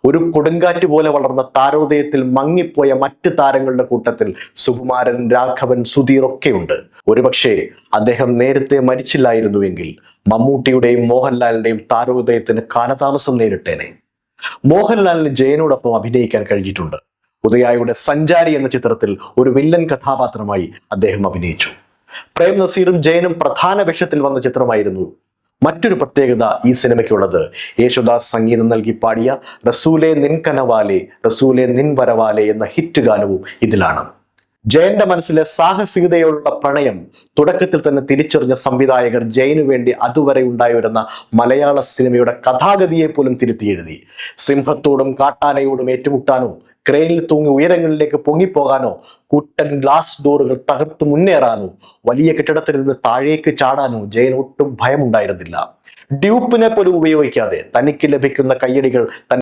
ഒരു കൊടുങ്കാറ്റ് പോലെ വളർന്ന താരോദയത്തിൽ മങ്ങിപ്പോയ മറ്റ് താരങ്ങളുടെ കൂട്ടത്തിൽ സുകുമാരൻ, രാഘവൻ, സുധീർ ഒക്കെയുണ്ട്. ഒരുപക്ഷെ അദ്ദേഹം നേരത്തെ മരിച്ചില്ലായിരുന്നുവെങ്കിൽ മമ്മൂട്ടിയുടെയും മോഹൻലാലിന്റെയും താരോദയത്തിന് കാലതാമസം നേരിട്ടേനെ. മോഹൻലാലിന് ജയനോടൊപ്പം അഭിനയിക്കാൻ കഴിഞ്ഞിട്ടുണ്ട്. ഉദയായുടെ സഞ്ചാരി എന്ന ചിത്രത്തിൽ ഒരു വില്ലൻ കഥാപാത്രമായി അദ്ദേഹം അഭിനയിച്ചു. പ്രേം നസീറും ജയനും പ്രധാന വേഷത്തിൽ വന്ന ചിത്രമായിരുന്നു. മറ്റൊരു പ്രത്യേകത ഈ സിനിമയ്ക്കുള്ളത് യേശുദാസ് സംഗീതം നൽകി പാടിയ റസൂലെ നിൻ കനവാലെ റസൂലെ നിൻ വരവാലെ എന്ന ഹിറ്റ് ഗാനവും ഇതിലാണ്. ജയന്റെ മനസ്സിലെ സാഹസികതയോടുള്ള പ്രണയം തുടക്കത്തിൽ തന്നെ തിരിച്ചറിഞ്ഞ സംവിധായകർ ജയനു വേണ്ടി അതുവരെ ഉണ്ടായിരുന്ന മലയാള സിനിമയുടെ കഥാഗതിയെ പോലും തിരുത്തി എഴുതി. സിംഹത്തോടും കാട്ടാനയോടും ഏറ്റുമുട്ടാനോ, ക്രെയിനിൽ തൂങ്ങി ഉയരങ്ങളിലേക്ക് പൊങ്ങിപ്പോകാനോ, കൂട്ടൻ ഗ്ലാസ് ഡോറുകൾ തകർത്ത് മുന്നേറാനോ, വലിയ കെട്ടിടത്തിൽ നിന്ന് താഴേക്ക് ചാടാനോ ജയൻ ഒട്ടും ഭയമുണ്ടായിരുന്നില്ല. ഡ്യൂപ്പിനെ പോലും ഉപയോഗിക്കാതെ തനിക്ക് ലഭിക്കുന്ന കയ്യടികൾ